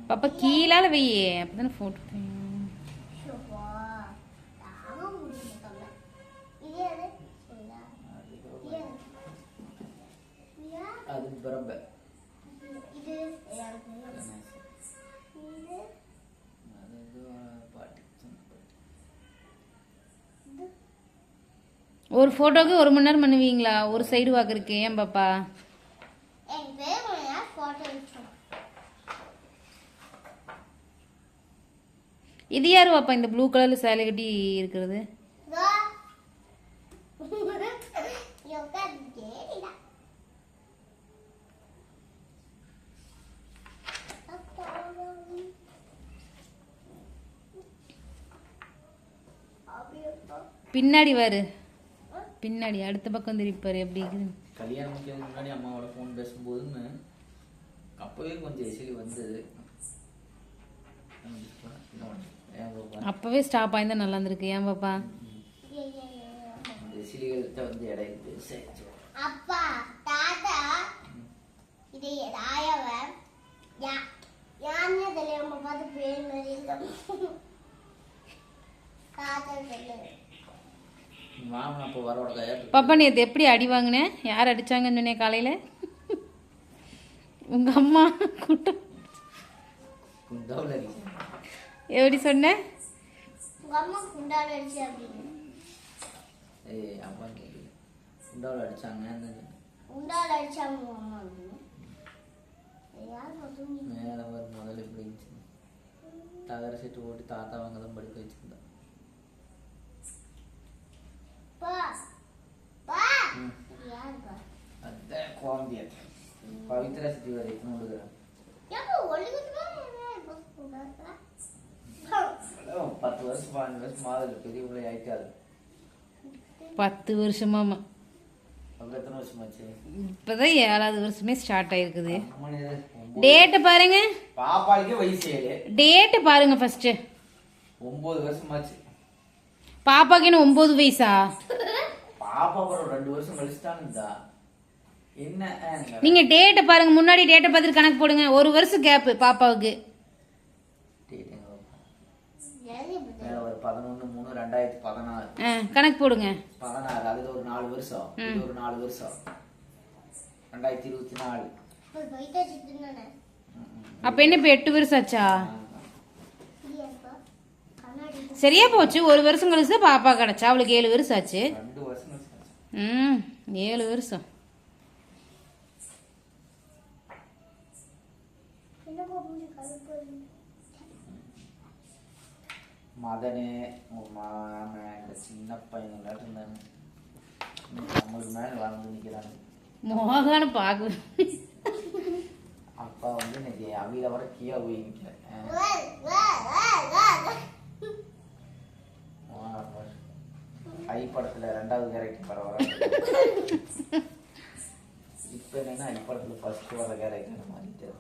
பாப்பா கீழால வையே அப்பதானே போட்டோ. ஒரு போட்டோக்கு 1 மணி நேரம் பண்ணுவீங்களா? ஒரு சைடு வாக்குறதுக்கு ஏன் பாப்பா? இது யாரு பாப்பா இந்த ப்ளூ கலர்ல சேலை கட்டி இருக்கிறது? பின்னாடி வாரு, பின்னாடி அடுத்த பக்கம் திருப்பாரு. எப்படி இருக்குது? கல்யாணத்துக்கு முன்னாடி அம்மாவோட ஃபோன் பேசும்போதுன்னு அப்பவே கொஞ்சம் எசிலி வந்தது. அப்பவே ஸ்டாப் ஆயிருந்தா நல்லா இருந்திருக்கு. ஏன் பாப்பா? எசிலிகள்கிட்ட வந்து இடையில பேச அப்பா தாத்தா இது ராயவ யாருன்னு தெரியாம பார்த்து பேர் மாதிரி இருக்க தாத்தா சொல்லு. பாப்பா நேற்று எப்படி அடி வாங்கினேன்? யார் அடிச்சாங்கன்னு சொன்னேன் காலையில? உங்க அம்மா கூட்டம். எப்படி சொன்ன? உங்க அம்மா குண்டால அடிச்சு அப்படின்னு. ஏய் அப்பா குண்டால அடிச்சாங்க. குண்டால அடிச்சாங்க அம்மா அப்படின்னு. யார் மொத்தம் மேல ஒரு முதல்ல இப்படி இருந்துச்சு. தகர செட்டு போட்டு தாத்தா வாங்க தான் படிக்க வச்சிருந்தா. பா பா யார் பா? அத கோம்பியா பவித்ரா சிட்டி வரை கொண்டுறா. யாரோ ஒளிக்குமா பஸ் போறாரா? 10 வருஷம் 12 வருஷம் மாதிரி பெரிய பிள்ளை ஆயிட்டாரு. 10 வருஷமாமா. அப்ப எத்தனை வருஷமாச்சு? இப்பதான் 7வது வருஷமே ஸ்டார்ட் ஆயிருக்குது. டேட் பாருங்க. பாப்பாளுக்கே வயசு 7. டேட் பாருங்க ஃபர்ஸ்ட். 9 வருஷமாச்சு. பாப்பாக்கு என்ன 9 வயசா? பாப்பா ஒரு 2 வருஷம் கழிச்சுட்டானுதா. என்ன நீங்க டேட் பாருங்க, முன்னாடி டேட் பார்த்துட்டு கணக்கு போடுங்க. 1 வருஷம் கேப் பாப்பாவுக்கு. ஒரு 11/3/2016 கணக்கு போடுங்க. 16 அதுல ஒரு 4 வருஷம், இது ஒரு 4 வருஷம். 2024. அப்ப என்ன இப்ப 8 வருஷம் ஆச்சா? சரியா போச்சு. 1 வருஷம் கழிச்சு பாப்பா கிடைச்சா. அவளுக்கு 7 வருஷம் ஆச்சு. 2 வருஷம் ஆச்சு. 7 வருஷம். மதனே மாமன் சின்ன பையன் இருந்தாங்க. நம்மளுக்கு மேல வாழ்ந்து நிக்கிறாங்க. மோகான பாக்கு. அப்பா வந்து இன்னைக்கு அவியில வர கீழே போய் நிக்கிறேன். ஐ படத்துல 2வது கேரக்டர் பரவாயில்ல. இப்ப என்னன்னா ஐ படத்துல ஃபர்ஸ்ட் வர கேரக்டர் மாறிட்டாரு.